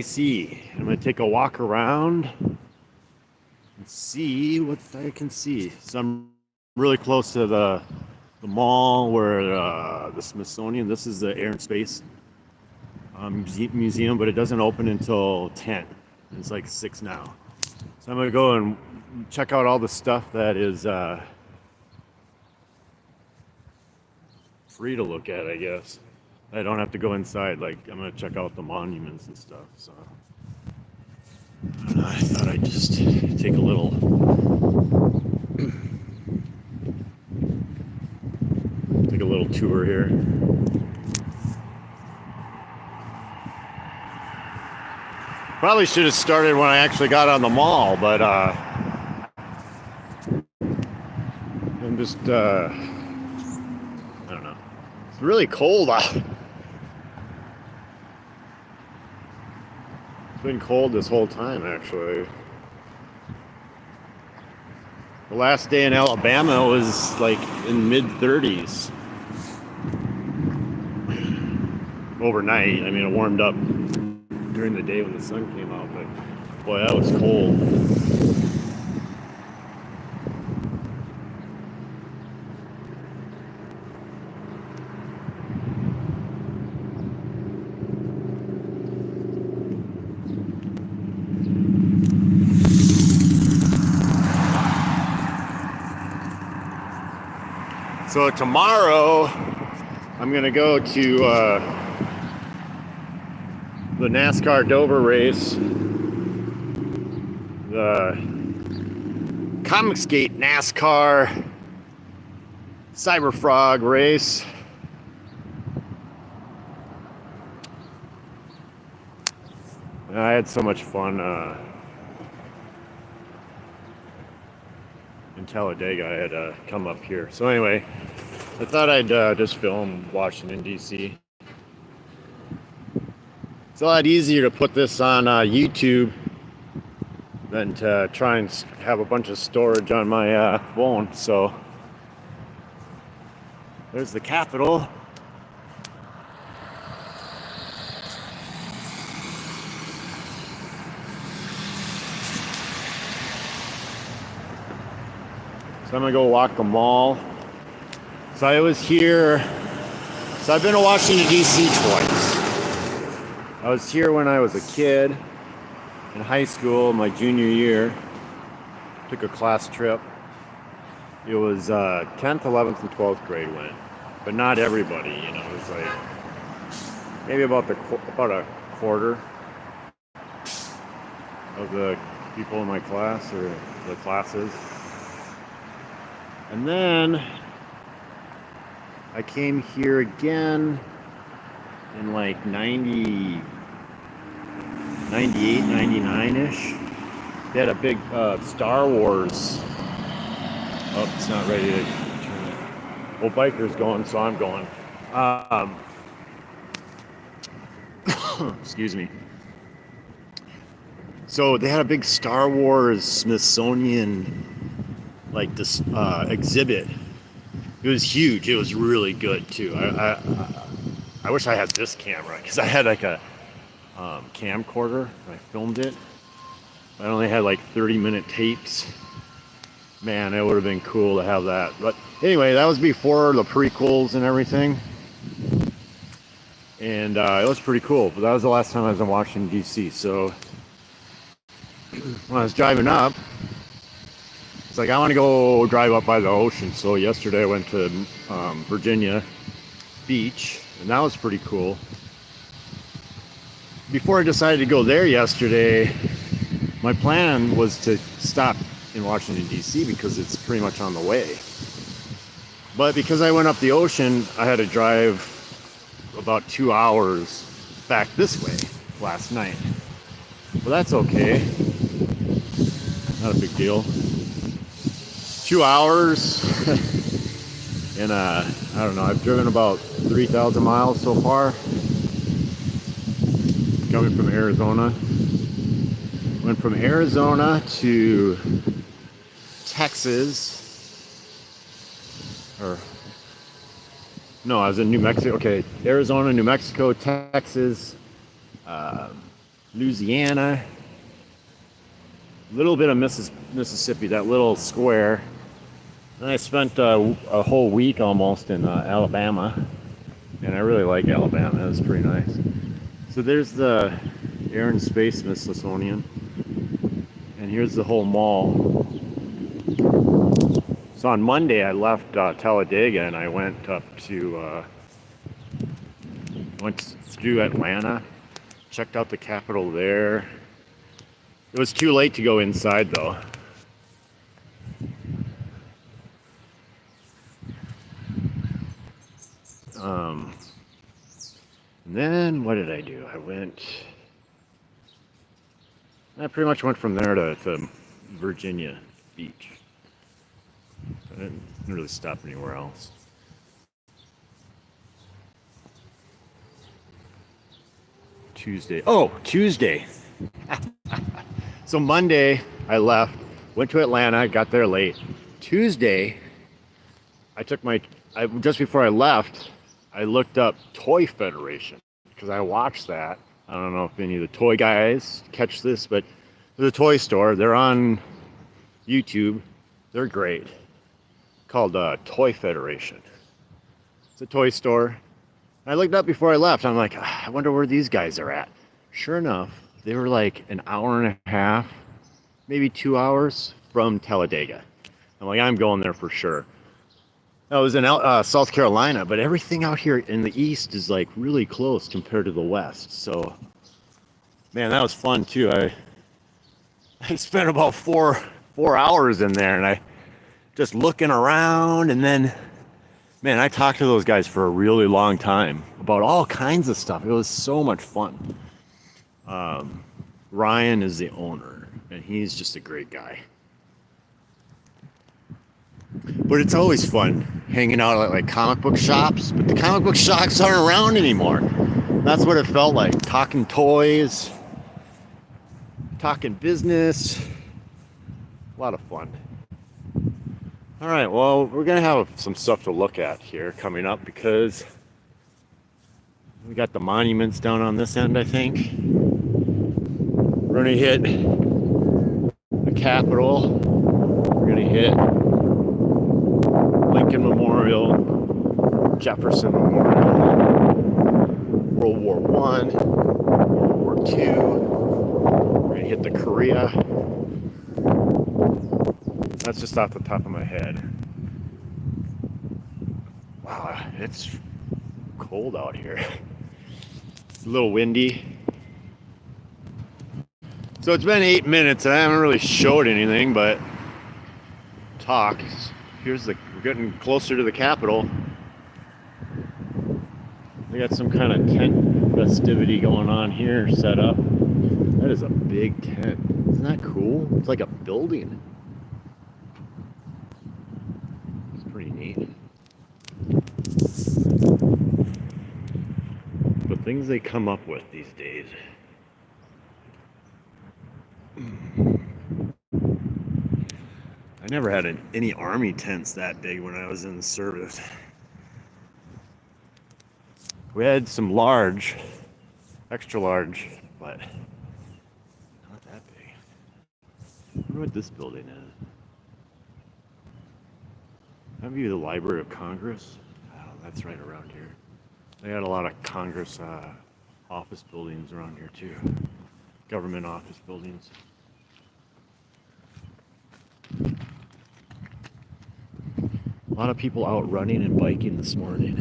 see. I'm gonna take a walk around and see what I can see. So I'm really close to the mall where the Smithsonian. This is the Air and Space Museum, but it doesn't open until 10. It's like 6 now. So I'm gonna go and check out all the stuff that is free to look at, I guess. I don't have to go inside. Like I'm gonna check out the monuments and stuff. So I don't know, I thought I'd just take a little tour here. Probably should have started when I actually got on the mall, but I'm just I don't know. It's really cold out. It's been cold this whole time, actually. The last day in Alabama was like in mid-30s. Overnight. I mean, it warmed up during the day when the sun came out, but boy, that was cold. So tomorrow, I'm gonna go to the NASCAR Dover race, the Comicsgate NASCAR Cyberfrog race. I had so much fun in Talladega. I had to come up here. So anyway, I thought I'd just film Washington, D.C. It's a lot easier to put this on YouTube than to try and have a bunch of storage on my phone. So there's the Capitol. So I'm gonna go walk the mall. So I was here. So I've been to Washington, D.C. twice. I was here when I was a kid in high school, my junior year. Took a class trip. It was 10th, 11th, and 12th grade went, but not everybody. You know, it was like maybe about a quarter of the people in my class or the classes. And then I came here again in like 98, 99-ish. They had a big Star Wars. Oh, it's not ready to turn it. Well, biker's going, so I'm going. Excuse me. So they had a big Star Wars Smithsonian like this exhibit. It was huge. It was really good too. I wish I had this camera because I had like a camcorder. I filmed it. I only had like 30-minute tapes. Man, it would have been cool to have that. But anyway, that was before the prequels and everything. And it was pretty cool. But that was the last time I was in Washington, D.C. So when I was driving up, it's like I want to go drive up by the ocean. So yesterday I went to Virginia Beach, and that was pretty cool. Before I decided to go there yesterday, my plan was to stop in Washington, D.C. because it's pretty much on the way. But because I went up the ocean, I had to drive about 2 hours back this way last night. Well, that's okay. Not a big deal. 2 hours. And I don't know, I've driven about 3,000 miles so far. Coming from Arizona. Went from Arizona to Texas. No, I was in New Mexico. Okay, Arizona, New Mexico, Texas, Louisiana, a little bit of Mississippi, that little square. Then I spent a whole week almost in Alabama, and I really like Alabama. It was pretty nice. So there's the Air and Space Smithsonian, and here's the whole mall. So on Monday I left Talladega and I went up to went through Atlanta, checked out the Capitol there. It was too late to go inside though. And then what did I do? I pretty much went from there to Virginia Beach. I didn't really stop anywhere else. Tuesday. Oh, Tuesday. So Monday I left, went to Atlanta, got there late. Tuesday, just before I left, I looked up Toy Federation because I watched that. I don't know if any of the toy guys catch this, but there's a toy store. They're on YouTube. They're great. Called Toy Federation. It's a toy store. I looked up before I left. I'm like, I wonder where these guys are at. Sure enough, they were like an hour and a half, maybe 2 hours from Talladega. I'm like, I'm going there for sure. I was in South Carolina, but everything out here in the east is like really close compared to the west. So, man, that was fun too. I spent about four hours in there, and I just looking around, and then, man, I talked to those guys for a really long time about all kinds of stuff. It was so much fun. Ryan is the owner, and he's just a great guy. But it's always fun hanging out at like comic book shops, but the comic book shops aren't around anymore. That's what it felt like, talking toys, talking business. A lot of fun. All right, well, we're gonna have some stuff to look at here coming up because we got the monuments down on this end, I think. We're gonna hit the Capitol. We're gonna hit Lincoln Memorial, Jefferson Memorial, World War I, World War II. We're gonna hit the Korea. That's just off the top of my head. Wow, it's cold out here. It's a little windy. So it's been 8 minutes and I haven't really showed anything but talk. We're getting closer to the Capitol. They got some kind of tent festivity going on here set up. That is a big tent. Isn't that cool? It's like a building. It's pretty neat. The things they come up with these days. I never had any army tents that big when I was in the service. We had some large, extra large, but not that big. I wonder what this building is. That would be the Library of Congress. Oh, that's right around here. They had a lot of Congress office buildings around here too. Government office buildings. A lot of people out running and biking this morning.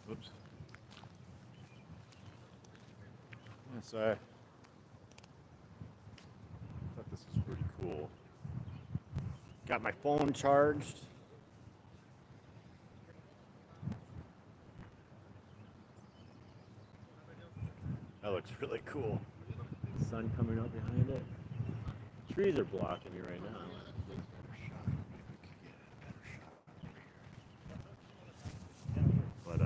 Oops. So I thought this was pretty cool. Got my phone charged. That looks really cool. Sun coming up behind it. Trees are blocking me right now. But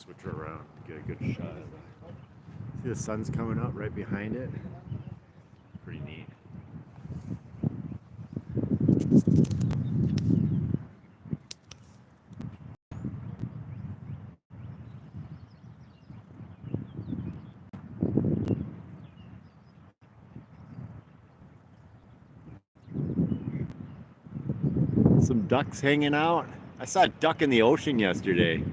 switch her around to get a good shot. See the sun's coming up right behind it. Pretty neat. Some ducks hanging out. I saw a duck in the ocean yesterday.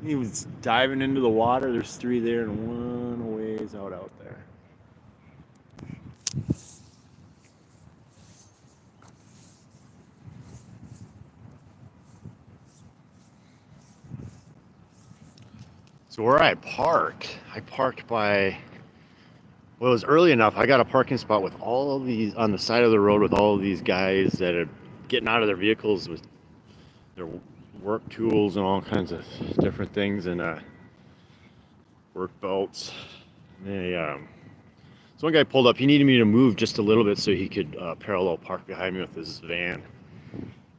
He was diving into the water. There's 3 there and one ways out there. So where I parked by, well, it was early enough. I got a parking spot with all of these on the side of the road with all of these guys that are getting out of their vehicles with their work tools and all kinds of different things and work belts. So one guy pulled up. He needed me to move just a little bit so he could parallel park behind me with his van.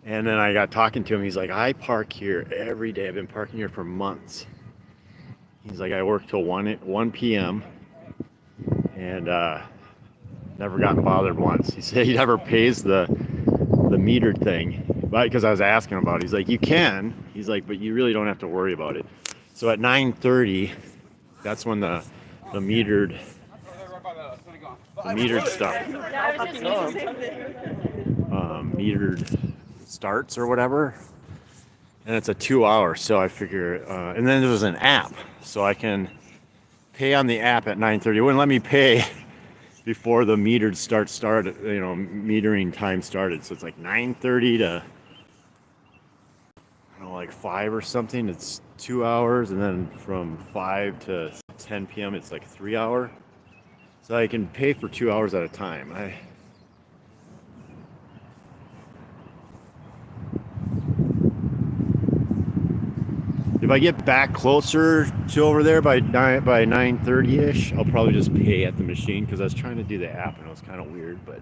And then I got talking to him. He's like, I park here every day. I've been parking here for months. He's like, I work till 1 p.m. and never gotten bothered once. He said he never pays the metered thing, but because I was asking about it, he's like, you can. He's like, but you really don't have to worry about it. So at 9:30, that's when the metered stuff metered starts or whatever, and it's a 2 hour. So I figure, and then there was an app, so I can pay on the app at 9:30. It wouldn't let me pay before the metered started, you know, metering time started. So it's like 9:30 to, I don't know, like 5 or something. It's 2 hours, and then from 5 to 10 p.m. it's like 3 hour. So I can pay for 2 hours at a time. If I get back closer to over there by 9:30ish, I'll probably just pay at the machine because I was trying to do the app and it was kind of weird, but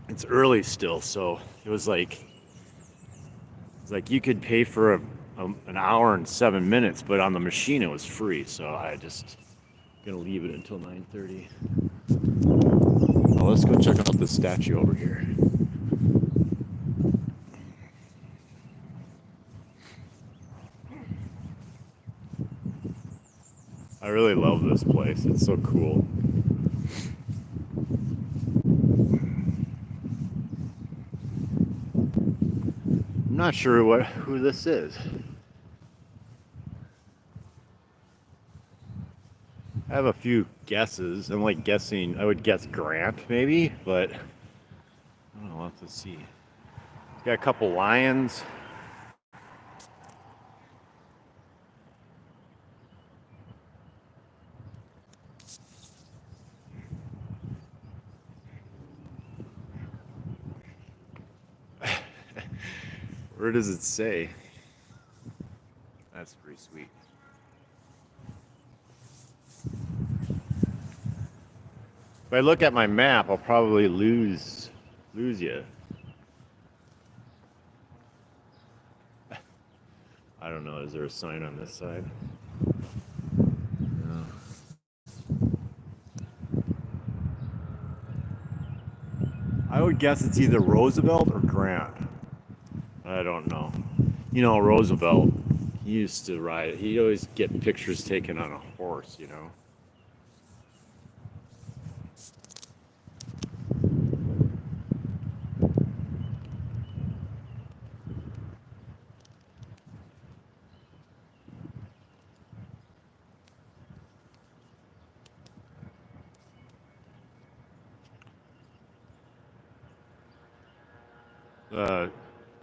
it's early still, so it was like you could pay for an hour and 7 minutes, but on the machine it was free, so I just gonna leave it until 9:30. Well, let's go check out the statue over here. I really love this place. It's so cool. I'm not sure who this is. I have a few guesses. I'm like guessing. I would guess Grant maybe, but I don't know. We'll have to see. Got a couple lions. Where does it say? That's pretty sweet. If I look at my map, I'll probably lose you. I don't know. Is there a sign on this side? No. I would guess it's either Roosevelt or Grant. I don't know. You know, Roosevelt, he used to ride. He'd always get pictures taken on a horse, you know.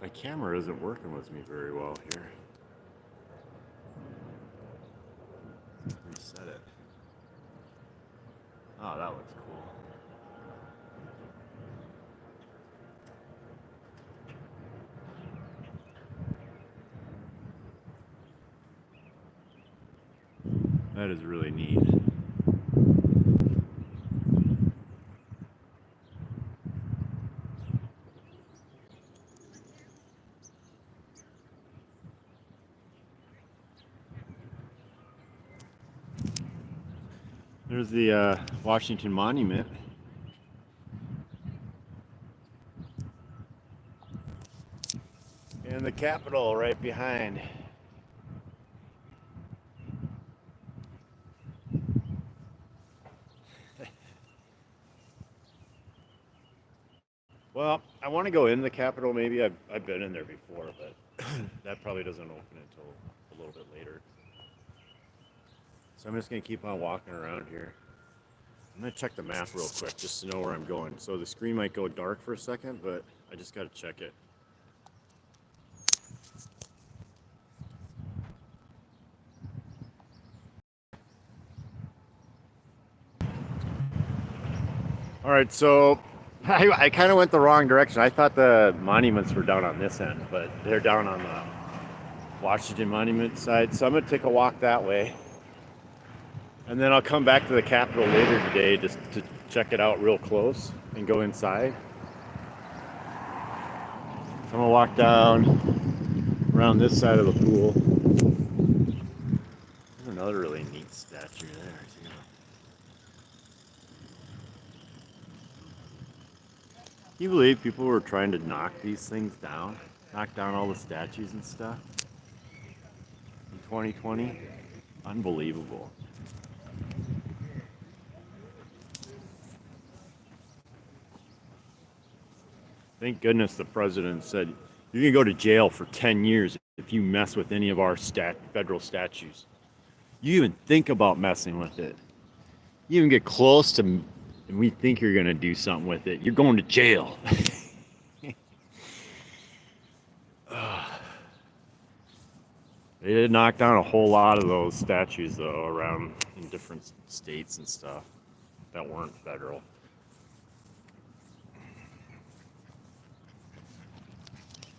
My camera isn't working with me very well here. Reset it. Oh, that looks cool. That is really neat. There's the Washington Monument. And the Capitol right behind. Well, I want to go in the Capitol. Maybe I've been in there before, but that probably doesn't open until a little bit later. So I'm just gonna keep on walking around here. I'm gonna check the map real quick just to know where I'm going. So the screen might go dark for a second, but I just gotta check it. All right, so I kind of went the wrong direction. I thought the monuments were down on this end, but they're down on the Washington Monument side. So I'm gonna take a walk that way. And then I'll come back to the Capitol later today just to check it out real close and go inside. I'm gonna walk down around this side of the pool. There's another really neat statue there too. Can you believe people were trying to knock these things down? Knock down all the statues and stuff in 2020? Unbelievable. Thank goodness the president said, you can go to jail for 10 years if you mess with any of our federal statues. You even think about messing with it. You even get close to, and we think you're going to do something with it. You're going to jail. They did knock down a whole lot of those statues, though, around in different states and stuff that weren't federal.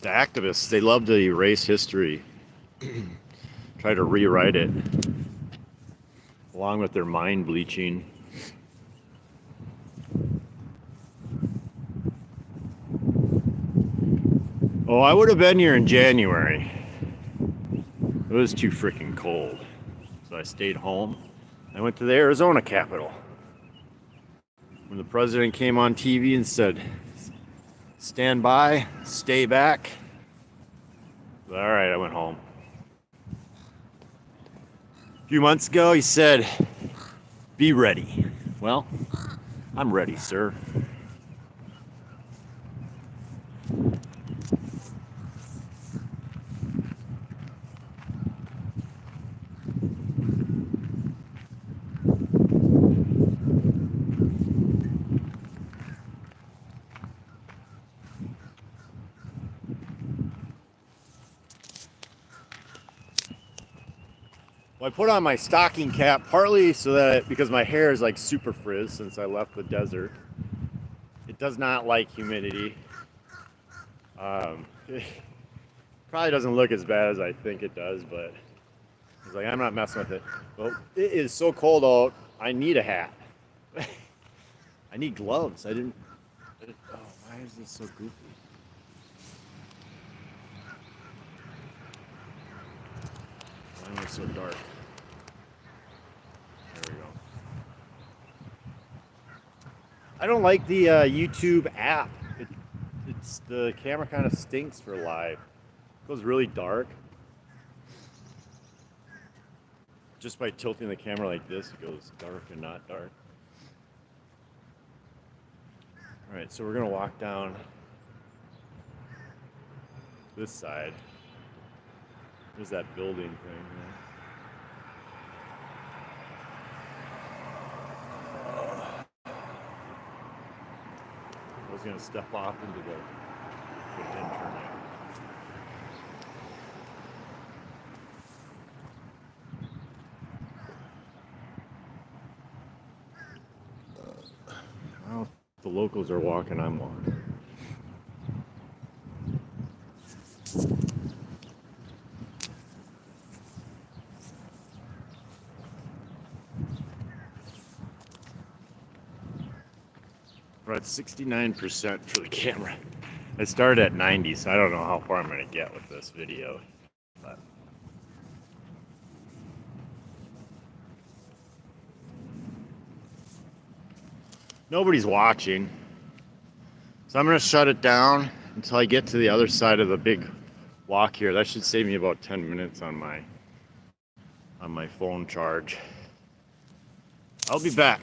The activists, they love to erase history, try to rewrite it, along with their mind bleaching. Oh, I would have been here in January. It was too freaking cold. So I stayed home. I went to the Arizona Capitol. When the president came on TV and said, stand by, stay back. All right, I went home. A few months ago, he said, be ready. Well, I'm ready, sir. Well, I put on my stocking cap partly so that because my hair is like super frizz since I left the desert. It does not like humidity. It probably doesn't look as bad as I think it does, but it's like I'm not messing with it. Well, it is so cold out. I need a hat. I need gloves. Oh, why is this so goofy? Why am I so dark? There we go. I don't like the YouTube app. It's the camera kind of stinks for live. It goes really dark. Just by tilting the camera like this, it goes dark and not dark. All right, so we're gonna walk down this side. There's that building thing there. I was gonna step off into the internet. Well, if the locals are walking, I'm walking. We're at 69% for the camera. I started at 90, so I don't know how far I'm going to get with this video. But nobody's watching. So I'm gonna shut it down until I get to the other side of the big walk here. That should save me about 10 minutes on my phone charge. I'll be back.